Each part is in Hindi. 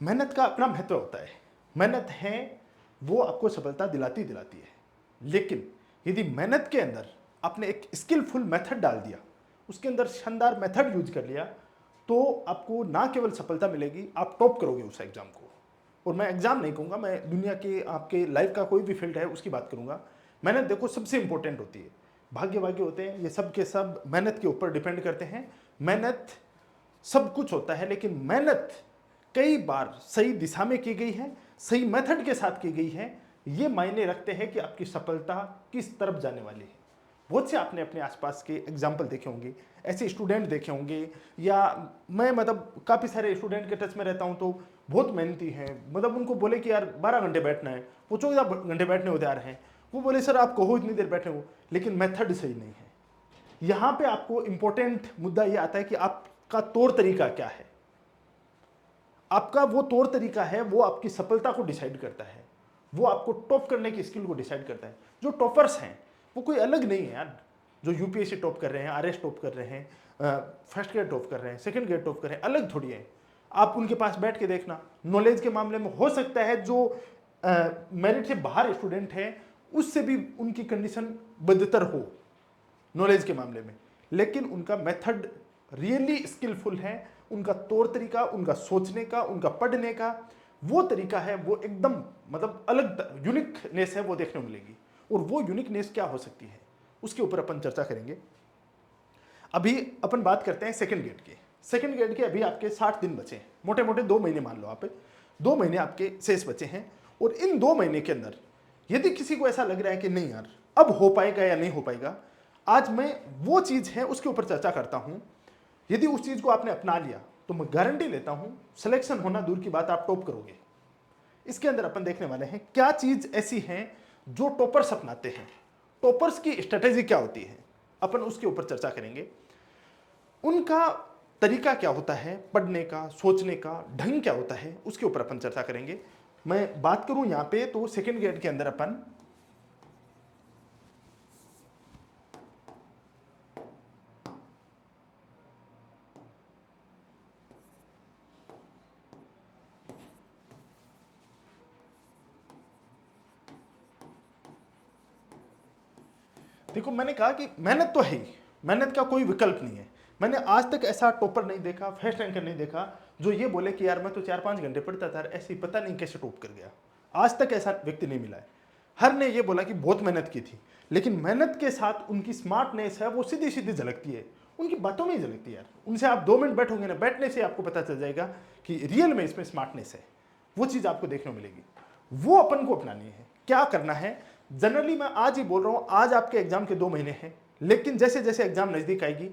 मेहनत का अपना महत्व होता है। मेहनत है वो आपको सफलता दिलाती दिलाती है। लेकिन यदि मेहनत के अंदर आपने एक स्किलफुल मेथड डाल दिया, उसके अंदर शानदार मेथड यूज कर लिया, तो आपको ना केवल सफलता मिलेगी, आप टॉप करोगे उस एग्जाम को। और मैं एग्जाम नहीं कहूँगा, मैं दुनिया के आपके लाइफ का कोई भी फील्ड है उसकी बात करूँगा। मेहनत देखो सबसे इंपॉर्टेंट होती है। भाग्य भाग्य होते हैं, ये सब के सब मेहनत के ऊपर डिपेंड करते हैं। मेहनत सब कुछ होता है, लेकिन मेहनत कई बार सही दिशा में की गई है, सही मेथड के साथ की गई है, ये मायने रखते हैं कि आपकी सफलता किस तरफ जाने वाली है। बहुत से आपने अपने आसपास के एग्जाम्पल देखे होंगे, ऐसे स्टूडेंट देखे होंगे, या मैं मतलब काफ़ी सारे स्टूडेंट के टच में रहता हूँ, तो बहुत मेहनती हैं। मतलब उनको बोले कि यार 12 घंटे बैठना है, वो 14 घंटे बैठने को तैयार हैं। वो बोले सर आप कहो इतनी देर बैठे हो, लेकिन मेथड सही नहीं है। यहाँ पे आपको इंपॉर्टेंट मुद्दा ये आता है कि आपका तौर तरीका क्या है। आपका वो तौर तरीका है, वो आपकी सफलता को डिसाइड करता है, वो आपको टॉप करने की स्किल को डिसाइड करता है। जो टॉपर्स हैं वो कोई अलग नहीं है यार। जो यूपीएससी टॉप कर रहे हैं, आरएस टॉप कर रहे हैं, फर्स्ट ग्रेड टॉप कर रहे हैं, सेकंड ग्रेड टॉप कर रहे हैं, अलग थोड़ी है। आप उनके पास बैठ के देखना, नॉलेज के मामले में हो सकता है जो मेरिट से बाहर स्टूडेंट है उससे भी उनकी कंडीशन बदतर हो नॉलेज के मामले में, लेकिन उनका मेथड रियली स्किलफुल है। उनका तौर तरीका, उनका सोचने का, उनका पढ़ने का वो तरीका है, वो एकदम मतलब अलग यूनिकनेस है, वो देखने को मिलेगी। और वो यूनिकनेस क्या हो सकती है उसके ऊपर अपन चर्चा करेंगे। अभी अपन बात करते हैं सेकंड ग्रेड के। सेकंड ग्रेड के अभी आपके 60 दिन बचे हैं, मोटे मोटे 2 महीने मान लो आप, 2 महीने आपके शेष बचे हैं। और इन 2 महीने के अंदर यदि किसी को ऐसा लग रहा है कि नहीं यार अब हो पाएगा या नहीं हो पाएगा, आज मैं वो चीज है उसके ऊपर चर्चा करता हूं। यदि उस चीज को आपने अपना लिया तो मैं गारंटी लेता हूं सिलेक्शन होना दूर की बात, आप टॉप करोगे। इसके अंदर अपन देखने वाले हैं क्या चीज ऐसी है जो टॉपर्स अपनाते हैं, टॉपर्स की स्ट्रेटेजी क्या होती है, अपन उसके ऊपर चर्चा करेंगे। उनका तरीका क्या होता है पढ़ने का, सोचने का ढंग क्या होता है, उसके ऊपर अपन चर्चा करेंगे। मैं बात करूं यहां पे तो सेकंड ग्रेड के अंदर अपन देखो, मैंने कहा कि मेहनत तो है ही, मेहनत का कोई विकल्प नहीं है। मैंने आज तक ऐसा टॉपर नहीं देखा, फर्स्ट रैंकर नहीं देखा जो ये बोले कि यार मैं तो 4-5 घंटे पढ़ता था, ऐसे ही पता नहीं कैसे टॉप कर गया। आज तक ऐसा व्यक्ति नहीं मिला है। हर ने ये बोला कि बहुत मेहनत की थी, लेकिन मेहनत के साथ उनकी स्मार्टनेस है वो सीधी सीधी झलकती है, उनकी बातों में ही झलकती है यार। उनसे आप 2 मिनट बैठोगे ना, बैठने से आपको पता चल जाएगा कि रियल में इसमें स्मार्टनेस है। वो चीज़ आपको देखने को मिलेगी, वो अपन को अपनानी है। क्या करना है, जनरली मैं आज ही बोल रहा हूं, आज आपके एग्जाम के 2 महीने हैं, लेकिन जैसे जैसे एग्जाम नजदीक आएगी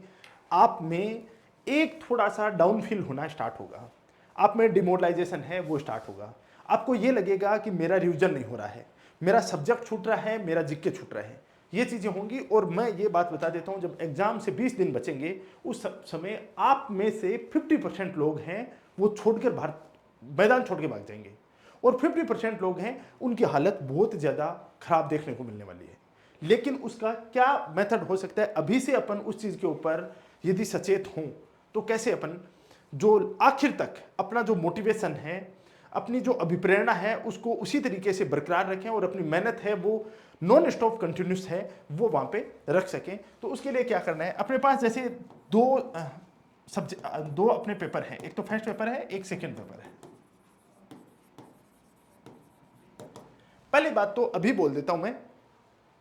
आप में एक थोड़ा सा डाउन फील होना स्टार्ट होगा, आप में डिमोरलाइजेशन है वो स्टार्ट होगा। आपको ये लगेगा कि मेरा रिविजन नहीं हो रहा है, मेरा सब्जेक्ट छूट रहा है, मेरा जीके छूट रहा है, ये चीजें होंगी। और मैं ये बात बता देता हूं, जब एग्जाम से 20 दिन बचेंगे उस समय आप में से 50% लोग हैं वो छोड़कर बाहर मैदान छोड़ के भाग जाएंगे, और 50% लोग हैं उनकी हालत बहुत ज़्यादा खराब देखने को मिलने वाली है। लेकिन उसका क्या मेथड हो सकता है, अभी से अपन उस चीज़ के ऊपर यदि सचेत हों तो कैसे अपन जो आखिर तक अपना जो मोटिवेशन है, अपनी जो अभिप्रेरणा है उसको उसी तरीके से बरकरार रखें, और अपनी मेहनत है वो नॉन स्टॉप कंटिन्यूस है वो वहाँ पे रख सकें। तो उसके लिए क्या करना है, अपने पास जैसे दो अपने पेपर हैं, एक तो फर्स्ट पेपर है, एक सेकेंड पेपर है। पहली बात तो अभी बोल देता हूं मैं,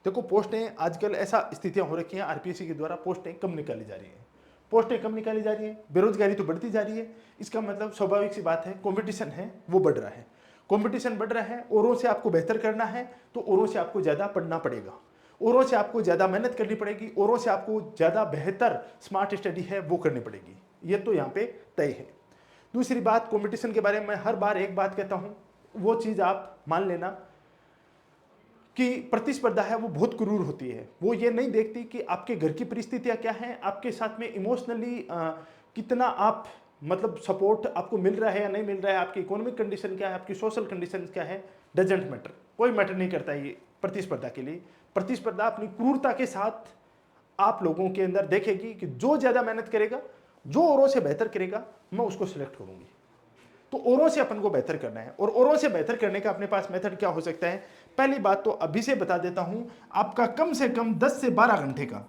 देखो पोस्टें आजकल ऐसा स्थितियां हो रखी हैं, आरपीएससी के द्वारा पोस्टें कम निकाली जा रही हैं, पोस्टें कम निकाली जा रही हैं, बेरोजगारी तो बढ़ती जा रही है। इसका मतलब स्वाभाविक सी बात है, कंपटीशन है वो बढ़ रहा है। कंपटीशन बढ़ रहा है, औरों से आपको बेहतर करना है तो औरों से आपको ज़्यादा पढ़ना पड़ेगा, औरों से आपको ज़्यादा मेहनत करनी पड़ेगी, औरों से आपको ज़्यादा बेहतर स्मार्ट स्टडी है वो करनी पड़ेगी, ये तो यहाँ पे तय है। दूसरी बात, कंपटीशन के बारे में मैं हर बार एक बात कहता हूँ, वो चीज़ आप मान लेना कि प्रतिस्पर्धा है वो बहुत क्रूर होती है। वो ये नहीं देखती कि आपके घर की परिस्थितियां क्या हैं, आपके साथ में इमोशनली कितना आप मतलब सपोर्ट आपको मिल रहा है या नहीं मिल रहा है, आपकी इकोनॉमिक कंडीशन क्या है, आपकी सोशल कंडीशन क्या है, डजेंट मैटर, कोई मैटर नहीं करता ये प्रतिस्पर्धा के लिए। प्रतिस्पर्धा अपनी क्रूरता के साथ आप लोगों के अंदर देखेगी कि जो ज़्यादा मेहनत करेगा, जो औरों से बेहतर करेगा, मैं उसको सिलेक्ट करूंगी। तो औरों से अपन को बेहतर करना है, और औरों से बेहतर करने का अपने पास मेथड क्या हो सकता है? पहली बात तो अभी से बता देता हूं, आपका कम से कम 10 से 12 घंटे का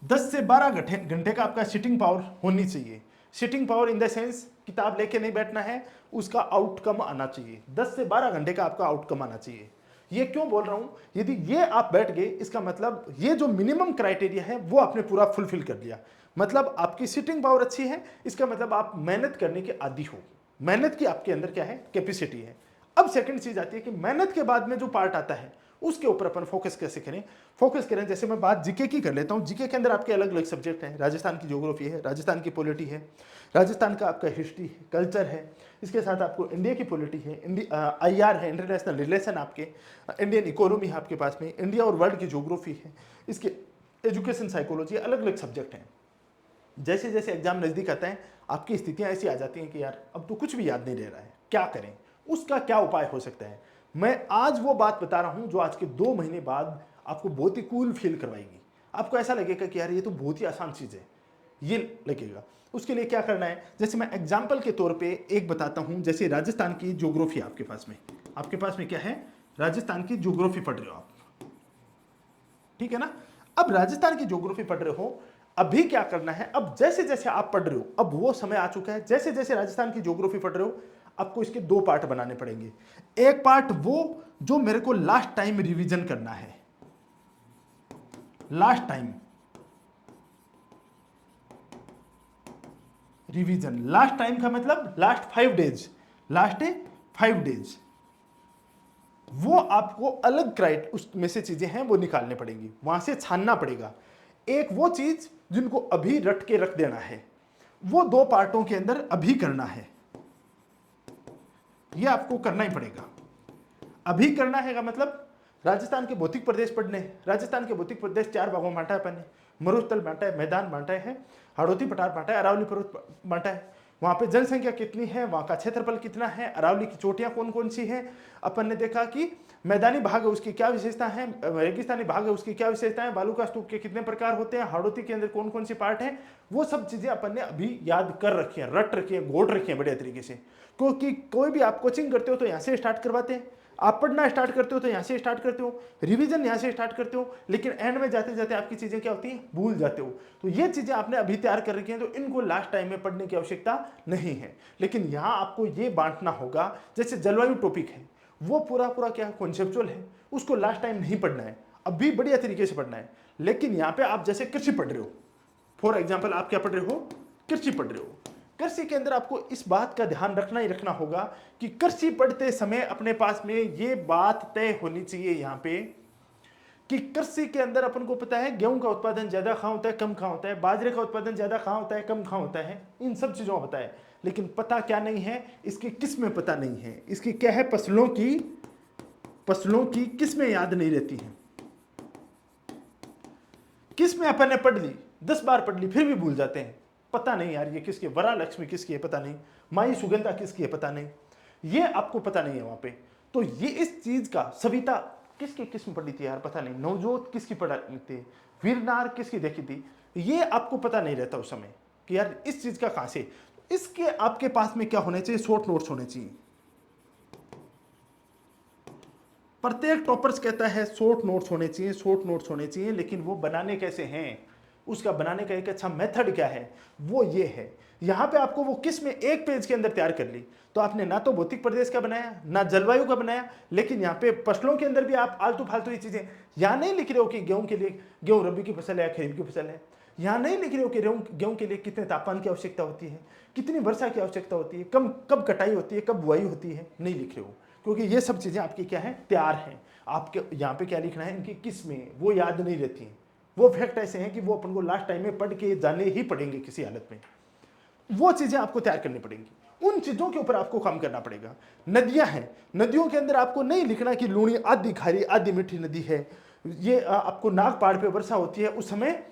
10 से 12 घंटे का आपका सिटिंग पावर होनी चाहिए। Sitting power in the sense किताब लेके नहीं बैठना है, उसका आउटकम आना चाहिए। 10 से 12 घंटे का आपका आउटकम आना चाहिए। ये क्यों बोल रहा हूं? यदि ये आप बैठ गए, इसका मतलब ये जो मिनिमम क्राइटेरिया है वो आपने पूरा फुलफिल कर लिया। मतलब आपकी सिटिंग पावर अच्छी है, इसका मतलब आप मेहनत करने के आदी हो। मेहनत की आपके अंदर क्या है? कैपेसिटी है। अब सेकंड चीज आती है कि मेहनत के बाद में जो पार्ट आता है उसके ऊपर अपन फोकस कैसे करें। फोकस करें, जैसे मैं बात जीके की कर लेता हूं। जीके के अंदर आपके अलग अलग सब्जेक्ट हैं। राजस्थान की ज्योग्राफी है, राजस्थान की पॉलिटी है, राजस्थान का आपका हिस्ट्री है, कल्चर है, इसके साथ आपको इंडिया की पॉलिटी है, IR है, इंटरनेशनल रिलेशन, आपके इंडियन इकोनॉमी है आपके पास में, इंडिया और वर्ल्ड की ज्योग्राफी है, इसके एजुकेशन साइकोलॉजी, अलग अलग सब्जेक्ट हैं। जैसे जैसे एग्जाम नजदीक आता है आपकी स्थितियां ऐसी आ जाती हैं कि यार अब तो कुछ भी याद नहीं रह रहा है, क्या करें? उसका क्या उपाय हो सकता है? मैं आज वो बात बता रहा हूं जो आज के 2 महीने बाद आपको बहुत ही कूल फील करवाएगी। आपको ऐसा लगेगा कि यार ये तो बहुत ही आसान चीज है, ये लगेगा। उसके लिए क्या करना है, जैसे मैं एग्जाम्पल के तौर पे एक बताता हूं। जैसे राजस्थान की ज्योग्राफी आपके पास में क्या है? राजस्थान की ज्योग्राफी पढ़ रहे हो आप, ठीक है ना? अब राजस्थान की ज्योग्राफी पढ़ रहे हो, अभी क्या करना है? अब जैसे जैसे आप पढ़ रहे हो, अब वो समय आ चुका है, जैसे जैसे राजस्थान की ज्योग्राफी पढ़ रहे हो, आपको इसके 2 पार्ट बनाने पड़ेंगे। एक पार्ट वो जो मेरे को लास्ट टाइम रिवीजन करना है, last time revision. Last time का मतलब लास्ट 5 डेज, लास्ट 5 डेज, वो आपको अलग क्राइट उसमें से चीजें हैं वो निकालने पड़ेंगी, वहां से छानना पड़ेगा। एक वो चीज जिनको अभी रट के रख देना है, वो 2 पार्टों के अंदर अभी करना है, ये आपको करना ही पड़ेगा। अभी करना है का मतलब राजस्थान के भौतिक प्रदेश पढ़ने। राजस्थान के भौतिक प्रदेश 4 भागों में बांटा है अपन ने। मरुस्थल बांटा है, मैदान बांटा है, हाड़ौती पठार बांटा है, अरावली पर्वत बांटा है। वहां पे जनसंख्या कितनी है, वहां का क्षेत्रफल कितना है, अरावली की चोटियां कौन कौन सी हैं। अपन ने देखा कि मैदानी भाग है उसकी क्या विशेषता है, रेगिस्तानी भाग है उसकी क्या विशेषता है, बालू का स्तूप के कितने प्रकार होते हैं, हाड़ौती के अंदर कौन कौन सी पार्ट है, वो सब चीजें अपन ने अभी याद कर रखी है, रट रखी है, घोट रखी है बढ़िया तरीके से। क्योंकि कोई भी आप कोचिंग करते हो तो यहाँ से स्टार्ट करवाते हैं, आप पढ़ना स्टार्ट करते हो तो यहाँ से स्टार्ट करते हो, रिवीजन यहाँ से स्टार्ट करते हो, लेकिन एंड में जाते जाते आपकी चीजें क्या होती हैं, भूल जाते हो। तो ये चीजें आपने अभी तैयार कर रखी हैं, तो इनको लास्ट टाइम में पढ़ने की आवश्यकता नहीं है। लेकिन यहाँ आपको ये बांटना होगा, जैसे जलवायु टॉपिक है, वो पूरा पूरा क्या कॉन्सेप्चुअल है, उसको लास्ट टाइम नहीं पढ़ना है, अभी बढ़िया तरीके से पढ़ना है। लेकिन यहाँ पे आप जैसे कृषि पढ़ रहे हो, फॉर एग्जाम्पल आप क्या पढ़ रहे हो, कृषि पढ़ रहे हो। कृषि के अंदर आपको इस बात का ध्यान रखना ही रखना होगा कि कृषि पढ़ते समय अपने पास में ये बात तय होनी चाहिए यहाँ पे कि कृषि के अंदर अपन को पता है गेहूं का उत्पादन ज्यादा कहाँ होता है, कम कहाँ होता है, बाजरे का उत्पादन ज्यादा कहाँ होता है, कम कहाँ होता है, इन सब चीजों का पता है। लेकिन पता क्या नहीं है, इसकी किस्में पता नहीं है, इसकी क्या है, फसलों की किस्में याद नहीं रहती हैं। किस्में अपन ने पढ़ ली, 10 बार पढ़ ली, फिर भी भूल जाते हैं। पता नहीं यार ये किसकी, वरा लक्ष्मी किसकी है पता नहीं, माई सुगंधा किसकी है पता नहीं, ये आपको पता नहीं है वहां पे। तो ये इस चीज का, सविता किसकी किस्म पढ़ी थी यार पता नहीं, नवजोत किसकी पढ़ी थी, वीरनार किसकी देखी थी, ये आपको पता नहीं रहता उस समय कि यार इस चीज का कहां से। इसके आपके पास में क्या होने चाहिए, शॉर्ट नोट्स होने चाहिए। प्रत्येक टॉपर्स कहता है शॉर्ट नोट्स होने चाहिए, शॉर्ट नोट्स होने चाहिए, लेकिन वो बनाने कैसे हैं, उसका बनाने का एक अच्छा मेथड क्या है, वो ये है। यहां पे आपको वो किस्में एक पेज के अंदर तैयार कर ली, तो आपने ना तो भौतिक प्रदेश का बनाया ना जलवायु का बनाया, लेकिन यहाँ पे फसलों के अंदर भी आप आलतू फालतू ये चीजें यहाँ नहीं लिख रहे हो कि गेहूं के लिए गेहूं रबी की फसल है या खरीफ की फसल है, यहाँ नहीं लिख रहे हो कि गेहूं के लिए कितने तापमान की आवश्यकता होती है, कितनी वर्षा की आवश्यकता होती है, कब कटाई होती है, कब बुआई होती है, नहीं लिख रहे हो, क्योंकि ये सब चीजें आपकी क्या है, तैयार हैं। आपके यहाँ पे क्या लिखना है, इनकी किस्में वो याद नहीं रहती हैं, वो फैक्ट ऐसे हैं कि वो अपन को लास्ट टाइम में पढ़ के जाने ही पड़ेंगे किसी हालत में, वो चीजें आपको तैयार करनी पड़ेंगी, उन चीजों के ऊपर आपको काम करना पड़ेगा। नदियां हैं, नदियों के अंदर आपको नहीं लिखना कि लूणी आधी खारी आधी मीठी नदी है, ये आपको नाग पहाड़ पे वर्षा होती है उस समय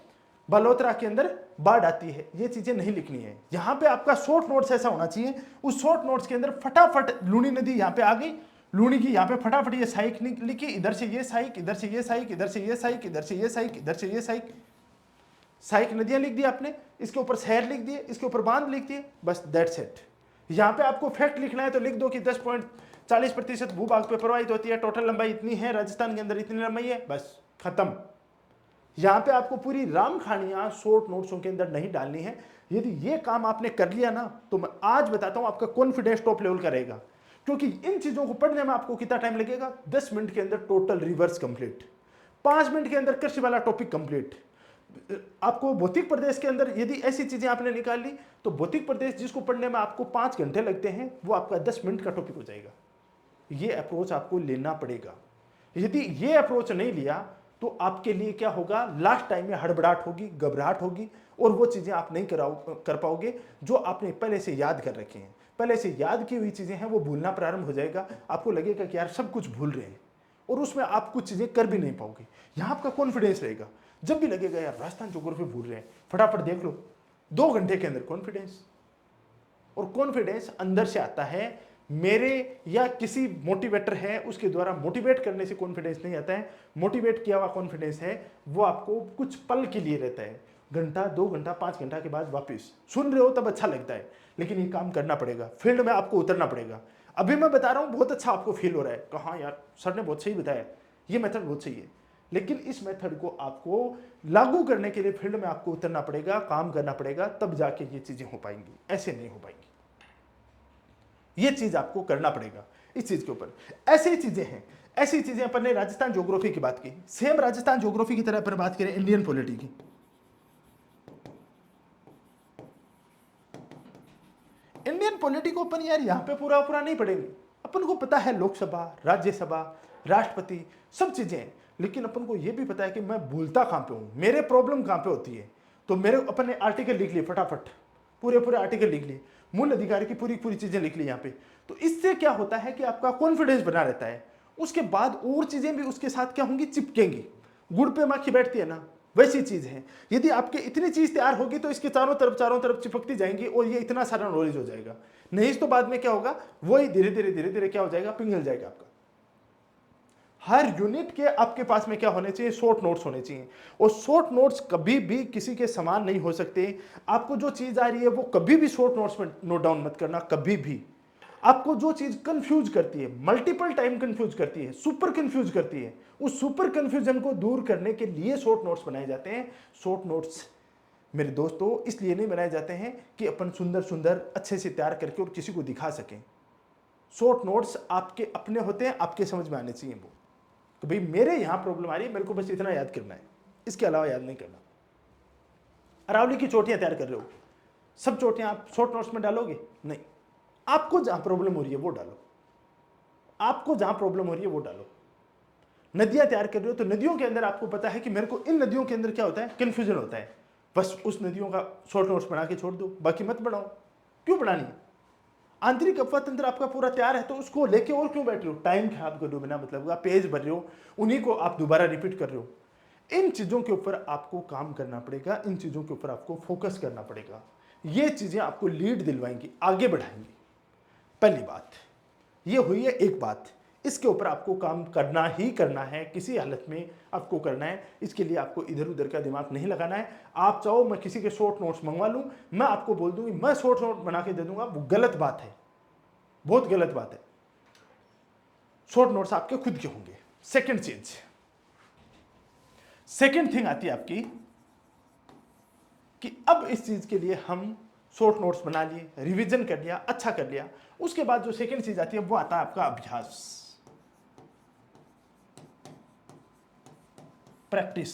बालोतरा के अंदर बाढ़ आती है, ये चीजें नहीं लिखनी है। यहाँ पे आपका शॉर्ट नोट्स ऐसा होना चाहिए, उस शॉर्ट नोट्स के अंदर फटाफट लूणी नदी यहाँ पे आ गई, लूणी की यहाँ पे फटाफट ये साइक लिखी, इधर से ये साइक, इधर से ये साइक, इधर से ये साइक, इधर से ये साइक, इधर से ये साइक, साइक नदियां लिख दी आपने। इसके ऊपर शहर लिख दिए, इसके ऊपर बांध लिख दिए, बस दैट्स इट। यहाँ पे आपको फैक्ट लिखना है तो लिख दो कि 10.40% भूभाग पे प्रवाहित होती है, टोटल लंबाई इतनी है, राजस्थान के अंदर इतनी लंबाई है, बस खत्म। यहाँ पे आपको पूरी राम कहानियां शॉर्ट नोट्सों के अंदर नहीं डालनी है। यदि ये काम आपने कर लिया ना, तो मैं आज बताता हूं आपका कॉन्फिडेंस टॉप लेवल का रहेगा। क्योंकि इन चीजों को पढ़ने में आपको कितना टाइम लगेगा? 10 मिनट के अंदर टोटल रिवर्स कंप्लीट, 5 मिनट के अंदर कृषि वाला टॉपिक कंप्लीट। आपको भौतिक प्रदेश के अंदर यदि ऐसी चीजें आपने निकाल ली, तो भौतिक प्रदेश जिसको पढ़ने में आपको 5 घंटे लगते हैं, वो आपका 10 मिनट का टॉपिक हो जाएगा। ये अप्रोच आपको लेना पड़ेगा। यदि ये अप्रोच नहीं लिया तो आपके लिए क्या होगा? लास्ट टाइम में हड़बड़ाहट होगी, घबराहट होगी, और वो चीजें आप नहीं कर पाओगे जो आपने पहले से याद कर रखे हैं। पहले से याद की हुई चीजें हैं, वो भूलना प्रारंभ हो जाएगा। आपको लगेगा कि यार सब कुछ भूल रहे हैं, और उसमें आप कुछ चीजें कर भी नहीं पाओगे। यहां आपका कॉन्फिडेंस रहेगा। जब भी लगेगा यार राजस्थान ज्योग्राफी भूल रहे हैं, फटाफट देख लो, 2 घंटे के अंदर कॉन्फिडेंस। और कॉन्फिडेंस अंदर से आता है, मेरे या किसी मोटिवेटर है उसके द्वारा मोटिवेट करने से कॉन्फिडेंस नहीं आता है। मोटिवेट किया हुआ कॉन्फिडेंस है वो आपको कुछ पल के लिए रहता है, घंटा, 2 घंटा, 5 घंटा के बाद वापस सुन रहे हो तब अच्छा लगता है, लेकिन ये काम करना पड़ेगा, फील्ड में आपको उतरना पड़ेगा। अभी मैं बता रहा हूं बहुत अच्छा आपको फील हो रहा है, कहा यार सर ने बहुत सही बताया, ये मेथड बहुत सही है, लेकिन इस मेथड को आपको लागू करने के लिए फील्ड में आपको उतरना पड़ेगा, काम करना पड़ेगा, तब जाके ये चीजें हो पाएंगी, ऐसे नहीं हो पाएंगी। ये चीज आपको करना पड़ेगा इस चीज के ऊपर। ऐसी चीजें हैं, ऐसी चीजें अपन ने राजस्थान ज्योग्राफी की बात की, सेम राजस्थान ज्योग्राफी की तरह अपन बात करें इंडियन पॉलिटी की। इंडियन पॉलिटी को अपन यार यहां पे पूरा पूरा नहीं पढ़ेंगे। अपन को पता है लोकसभा, राज्यसभा, राष्ट्रपति, सब चीजें हैं, लेकिन अपन को यह भी पता है कि मैं भूलता कहां पे हूं, मेरे प्रॉब्लम कहां पे होती है। तो मेरे अपन ने आर्टिकल लिख लिए फटाफट, पूरे पूरे आर्टिकल लिख लिए, मूल अधिकार की पूरी पूरी चीजें लिख ली यहाँ पे। तो इससे क्या होता है कि आपका कॉन्फिडेंस बना रहता है। उसके बाद और चीजें भी उसके साथ क्या होंगी? चिपकेंगी। गुड़ पे माखी बैठती है ना, वैसी चीज है। यदि आपके इतनी चीज तैयार होगी तो इसके चारों तरफ चिपकती जाएंगी और ये इतना सारा नॉलेज हो जाएगा। नहीं तो बाद में क्या होगा? वही धीरे धीरे क्या हो जाएगा? पिघल जाएगा आपका। हर यूनिट के आपके पास में क्या होने चाहिए? शॉर्ट नोट्स होने चाहिए। और शॉर्ट नोट्स कभी भी किसी के समान नहीं हो सकते। आपको जो चीज आ रही है वो कभी भी शॉर्ट नोट्स में नोट डाउन मत करना, कभी भी। आपको जो चीज कंफ्यूज करती है, मल्टीपल टाइम कंफ्यूज करती है, सुपर कंफ्यूज करती है, उस सुपर कंफ्यूजन को दूर करने के लिए शॉर्ट नोट्स बनाए जाते हैं। शॉर्ट नोट्स मेरे दोस्तों इसलिए नहीं बनाए जाते हैं कि अपन सुंदर सुंदर अच्छे से तैयार करके और किसी को दिखा सकें। शॉर्ट नोट्स आपके अपने होते हैं, आपके समझ में आने चाहिए वो, तो भाई मेरे यहां प्रॉब्लम आ रही है, मेरे को बस इतना याद करना है, इसके अलावा याद नहीं करना। अरावली की चोटियां तैयार कर रहे हो, सब चोटियां आप शॉर्ट नोट्स में डालोगे? नहीं, आपको जहां प्रॉब्लम हो रही है वो डालो, आपको जहां प्रॉब्लम हो रही है वो डालो। नदियां तैयार कर रहे हो तो नदियों के अंदर आपको पता है कि मेरे को इन नदियों के अंदर क्या होता है? कंफ्यूजन होता है, बस उस नदियों का शॉर्ट नोट्स बना के छोड़ दो, बाकी मत बढ़ाओ। क्यों बढ़ानी है? आंतरिक अपवाह तंत्र आपका पूरा तैयार है, तो उसको लेके और क्यों बैठ रहे हो? टाइम खराब कर रहे हो बिना मतलब का, पेज भर रहे हो, उन्हीं को आप दोबारा रिपीट कर रहे हो। इन चीजों के ऊपर आपको काम करना पड़ेगा, इन चीजों के ऊपर आपको फोकस करना पड़ेगा। ये चीजें आपको लीड दिलवाएंगी, आगे बढ़ाएंगी। पहली बात ये हुई है, एक बात, इसके ऊपर आपको काम करना ही करना है, किसी हालत में आपको करना है। इसके लिए आपको इधर उधर का दिमाग नहीं लगाना है। आप चाहो मैं किसी के शॉर्ट नोट्स मंगवा लूं, मैं आपको बोल दूंगी मैं शॉर्ट नोट बना के दे दूंगा, वो गलत बात है, बहुत गलत बात है। शॉर्ट नोट्स आपके खुद के होंगे। सेकंड चीज, सेकंड थिंग आती है आपकी कि अब इस चीज के लिए हम शॉर्ट नोट्स बना लिए, रिवीजन कर लिया, अच्छा कर लिया। उसके बाद जो सेकंड चीज आती है वो आता है आपका अभ्यास, प्रैक्टिस।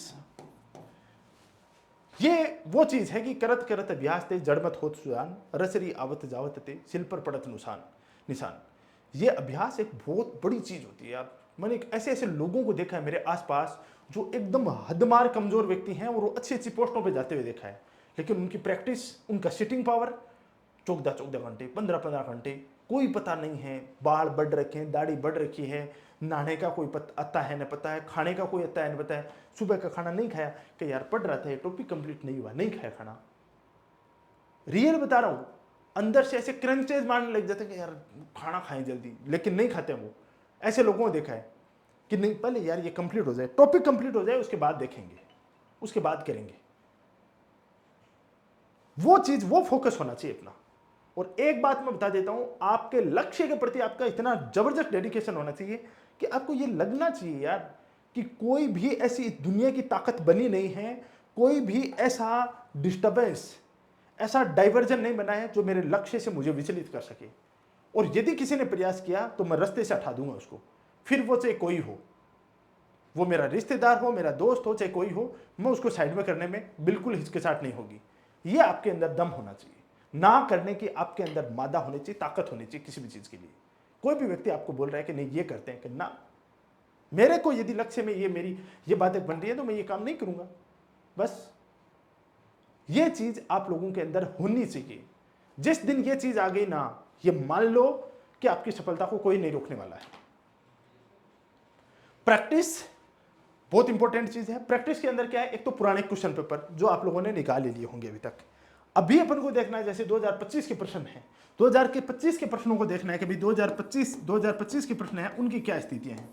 ये वो चीज है कि करत करत अभ्यास ते जड़मत होत सुजान, रसरी आवत जावत ते सिल पर पड़त निशान। ये अभ्यास एक बहुत बड़ी चीज होती है यार। मैंने ऐसे ऐसे लोगों को देखा है मेरे आसपास जो एकदम हदमार कमजोर व्यक्ति हैं और वो अच्छी अच्छी पोस्टों पे जाते हुए देखा है, लेकिन उनकी प्रैक्टिस, उनका सिटिंग पावर 14-14 घंटे, 15-15 घंटे, कोई पता नहीं है। बाल बढ़ रखे हैं, दाढ़ी बढ़ रखी है, नहाने का कोई आता है न पता है, खाने का कोई आता है न पता है, सुबह का खाना नहीं खाया कि यार पढ़ रहा था, ये टॉपिक कंप्लीट नहीं हुआ, नहीं खाया खाना। रियल बता रहा हूं, अंदर से ऐसे क्रंचेस मारने लग जाते कि यार खाना खाएं जल्दी, लेकिन नहीं खाते वो। ऐसे लोगों को देखा है कि नहीं, पहले यार ये कंप्लीट हो जाए, टॉपिक कंप्लीट हो जाए, उसके बाद देखेंगे, उसके बाद करेंगे। वो चीज, वो फोकस होना चाहिए अपना। और एक बात मैं बता देता हूं, आपके लक्ष्य के प्रति आपका इतना जबरदस्त डेडिकेशन होना चाहिए कि आपको ये लगना चाहिए यार कि कोई भी ऐसी दुनिया की ताकत बनी नहीं है, कोई भी ऐसा डिस्टर्बेंस, ऐसा डाइवर्जन नहीं बना है जो मेरे लक्ष्य से मुझे विचलित कर सके। और यदि किसी ने प्रयास किया तो मैं रास्ते से हटा दूंगा उसको, फिर वो चाहे कोई हो, वो मेरा रिश्तेदार हो, मेरा दोस्त हो, चाहे कोई हो, मैं उसको साइड में करने में बिल्कुल हिचकिचाहट नहीं होगी। ये आपके अंदर दम होना चाहिए, ना करने की आपके अंदर मादा होनी चाहिए, ताकत होनी चाहिए किसी भी चीज के लिए। कोई भी व्यक्ति आपको बोल रहा है कि नहीं ये करते हैं, कि ना, मेरे को यदि लक्ष्य में ये मेरी ये बातें बन रही है तो मैं ये काम नहीं करूंगा। बस ये चीज आप लोगों के अंदर होनी चाहिए। जिस दिन ये चीज आ गई ना, ये मान लो कि आपकी सफलता को कोई नहीं रोकने वाला है। प्रैक्टिस बहुत इंपॉर्टेंट चीज है। प्रैक्टिस के अंदर क्या है, एक तो पुराने क्वेश्चन पेपर जो आप लोगों ने निकाल ही लिए होंगे अभी तक, अभी अपन को देखना है जैसे 2025 के प्रश्न हैं, 2025 के प्रश्नों को देखना है कि भाई 2025 के प्रश्न हैं उनकी क्या स्थितियां हैं।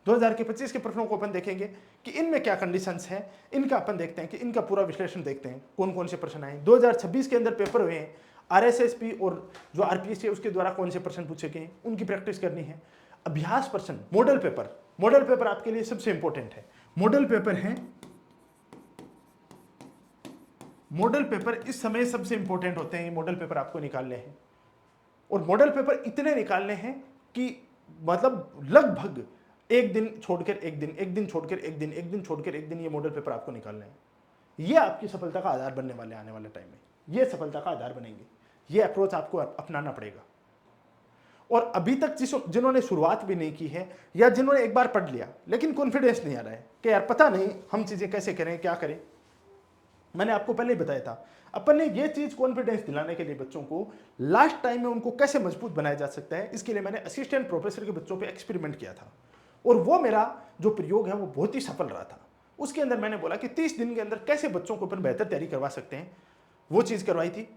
2025 के प्रश्नों को अपन देखेंगे कि इनमें क्या कंडीशंस हैं, इनका अपन देखते हैं कि इनका पूरा विश्लेषण देखते हैं, कौन कौन से प्रश्न आए। 2026 के अंदर पेपर हुए हैं, आरएसएसपी और जो आरपीएससी है उसके द्वारा कौन से प्रश्न पूछे गए उनकी प्रैक्टिस करनी है। अभ्यास प्रश्न, मॉडल पेपर, मॉडल पेपर आपके लिए सबसे इंपॉर्टेंट है। मॉडल पेपर है, मॉडल पेपर इस समय सबसे इंपॉर्टेंट होते हैं। ये मॉडल पेपर आपको निकालने हैं, और मॉडल पेपर इतने निकालने हैं कि मतलब लगभग एक दिन छोड़कर एक दिन, एक दिन छोड़कर एक दिन, एक दिन छोड़कर एक दिन, ये मॉडल पेपर आपको निकालने हैं। ये आपकी सफलता का आधार बनने वाले आने वाले टाइम में, ये सफलता का आधार बनेंगे। ये अप्रोच आपको अपनाना पड़ेगा। और अभी तक जिन्होंने शुरुआत भी नहीं की है, या जिन्होंने एक बार पढ़ लिया लेकिन कॉन्फिडेंस नहीं आ रहा है कि यार पता नहीं हम चीजें कैसे करें, क्या करें, मैंने आपको पहले ही बताया था, अपन ने ये चीज कॉन्फिडेंस दिलाने के लिए बच्चों को लास्ट टाइम में उनको कैसे मजबूत बनाया जा सकता है, इसके लिए मैंने असिस्टेंट प्रोफेसर के बच्चों पे एक्सपेरिमेंट किया था। और वो मेरा जो प्रयोग है वो बहुत ही सफल रहा था। उसके अंदर मैंने बोला कि 30 दिन के अंदर कैसे बच्चों को अपन बेहतर तैयारी करवा सकते हैं, वो चीज करवाई थी।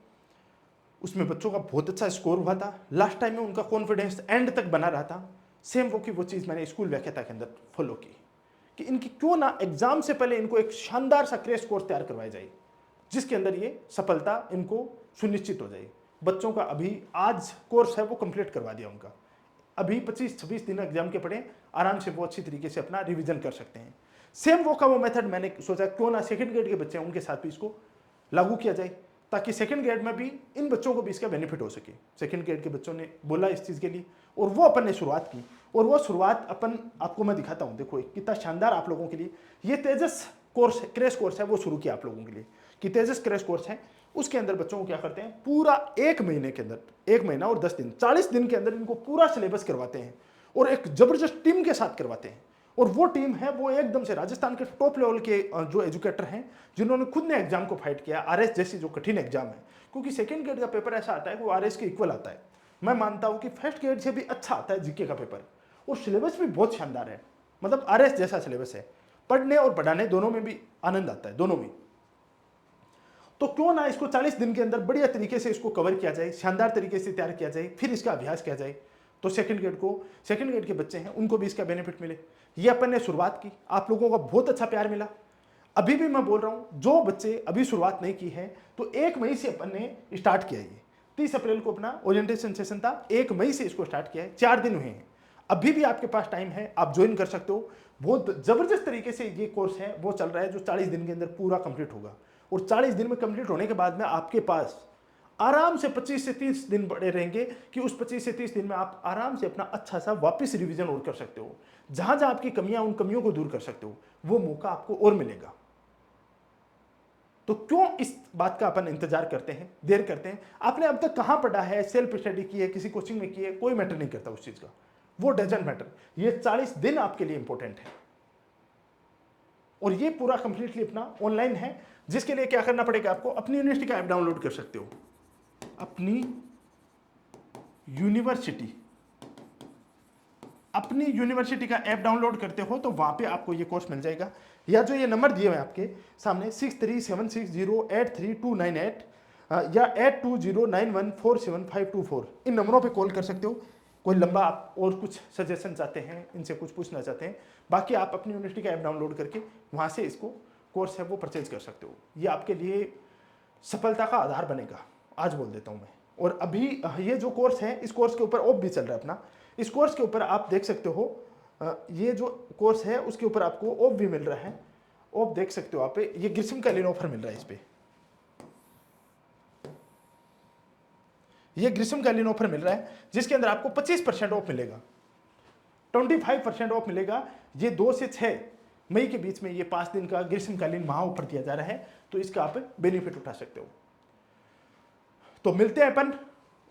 उसमें बच्चों का बहुत अच्छा स्कोर हुआ था। लास्ट टाइम में उनका कॉन्फिडेंस एंड तक बना रहा था। सेम वो चीज मैंने स्कूल व्याख्याता के अंदर फॉलो की कि इनकी क्यों ना एग्जाम से पहले इनको एक शानदार सा क्रैश कोर्स तैयार करवाया जाए, जिसके अंदर ये सफलता इनको सुनिश्चित हो जाए। बच्चों का अभी आज कोर्स है वो कंप्लीट करवा दिया उनका, अभी 25-26 दिन एग्जाम के पड़े, आराम से वो अच्छी तरीके से अपना रिवीजन कर सकते हैं। सेम वो का वो मेथड मैंने सोचा क्यों ना सेकंड ग्रेड के बच्चे हैं उनके साथ भी इसको लागू किया जाए, ताकि सेकंड ग्रेड में भी इन बच्चों को भी इसका बेनिफिट हो सके। सेकंड ग्रेड के बच्चों ने बोला इस चीज़ के लिए, और वो अपन ने शुरुआत की। और वो शुरुआत अपन आपको मैं दिखाता हूँ, देखो कितना शानदार आप लोगों के लिए ये तेजस कोर्स, क्रैश कोर्स है वो शुरू किया आप लोगों के लिए कि तेजस क्रैश कोर्स है। उसके अंदर बच्चों को क्या करते हैं, पूरा एक महीने के अंदर, 1 महीना और 10 दिन, 40 दिन के अंदर इनको पूरा सिलेबस करवाते हैं, और एक जबरदस्त टीम के साथ करवाते हैं। और वो टीम है वो एकदम से राजस्थान के टॉप लेवल के जो एजुकेटर हैं, जिन्होंने खुद ने एग्जाम को फाइट किया, आरएस जैसी जो कठिन एग्जाम है। क्योंकि सेकंड ग्रेड का पेपर ऐसा आता है वो आरएस के इक्वल आता है। मैं मानता हूं कि फर्स्ट ग्रेड से भी अच्छा आता है जीके का पेपर, और सिलेबस भी बहुत शानदार है, मतलब आरएस जैसा सिलेबस है। पढ़ने और पढ़ाने दोनों में भी आनंद आता है, दोनों में। तो क्यों ना इसको 40 दिन के अंदर बढ़िया तरीके से इसको कवर किया जाए, शानदार तरीके से तैयार किया जाए, फिर इसका अभ्यास किया जाए, तो सेकंड ग्रेड के बच्चे हैं उनको भी इसका बेनिफिट मिले। ये अपन ने शुरुआत की, आप लोगों का बहुत अच्छा प्यार मिला। अभी भी मैं बोल रहा हूं, जो बच्चे अभी शुरुआत नहीं की है, तो 1 मई से अपन ने स्टार्ट किया। ये 30 अप्रैल को अपना ओरिएंटेशन सेशन था, 1 मई से इसको स्टार्ट किया है, 4 दिन हुए हैं। अभी भी आपके पास टाइम है, आप ज्वाइन कर सकते हो। बहुत जबरदस्त तरीके से ये कोर्स है वो चल रहा है, जो 40 दिन के अंदर पूरा कंप्लीट होगा। और 40 दिन में कंप्लीट होने के बाद में आपके पास आराम से 25 से 30 दिन बड़े रहेंगे कि उस 25 से 30 दिन में आप आराम से अपना अच्छा सा वापस रिवीजन और कर सकते हो। जहां जहां आपकी कमियां, उन कमियों को दूर कर सकते हो, वो मौका आपको और मिलेगा। तो क्यों इस बात का अपन इंतजार करते हैं, देर करते हैं। आपने अब तक कहां पढ़ा है, सेल्फ स्टडी की है, किसी कोचिंग में की है, कोई मैटर नहीं करता उस चीज का, वो डजंट मैटर। ये 40 दिन आपके लिए इंपॉर्टेंट है, और ये पूरा कंप्लीटली अपना ऑनलाइन है, जिसके लिए क्या करना पड़ेगा आपको, अपनी यूनिवर्सिटी का ऐप डाउनलोड कर सकते हो। अपनी यूनिवर्सिटी का ऐप डाउनलोड करते हो तो वहां पे आपको ये कोर्स मिल जाएगा, या जो ये नंबर दिए हुए हैं आपके सामने 6376083298 या 8209147524, इन नंबरों पे कॉल कर सकते हो। कोई लंबा आप और कुछ सजेशन चाहते हैं, इनसे कुछ पूछना चाहते हैं, बाकी आप अपनी यूनिवर्सिटी का ऐप डाउनलोड करके वहां से इसको कोर्स है वो परचेज कर सकते हो। ये आपके लिए सफलता का आधार बनेगा, आज बोल देता हूँ मैं। और अभी ये जो कोर्स है, इस कोर्स के ऊपर ऑफ भी चल रहा है अपना। इस कोर्स के ऊपर आप देख सकते हो, ये जो कोर्स है उसके ऊपर आपको ऑफ भी मिल रहा है। ऑफ देख सकते हो आप, ये ग्रीष्मकालीन ऑफर मिल रहा है इस पे, ये ग्रीष्मकालीन ऑफर मिल रहा है जिसके अंदर आपको 25% ऑफ मिलेगा, 25% ऑफ मिलेगा। ये 2 से 6 मई के बीच में ये 5 दिन का ग्रीष्मकालीन महा ऑफर दिया जा रहा है, तो इसका आप बेनिफिट उठा सकते हो। तो मिलते हैं अपन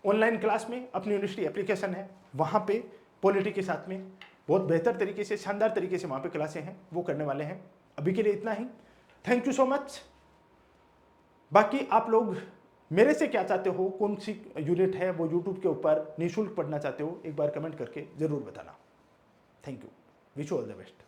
ऑनलाइन क्लास में, अपनी यूनिवर्सिटी एप्लीकेशन है वहाँ पे पॉलिटी के साथ में बहुत बेहतर तरीके से, शानदार तरीके से वहाँ पे क्लासें हैं, वो करने वाले हैं। अभी के लिए इतना ही, थैंक यू सो मच। बाकी आप लोग मेरे से क्या चाहते हो, कौन सी यूनिट है वो यूट्यूब के ऊपर निःशुल्क पढ़ना चाहते हो, एक बार कमेंट करके ज़रूर बताना। Thank you, wish you all the best.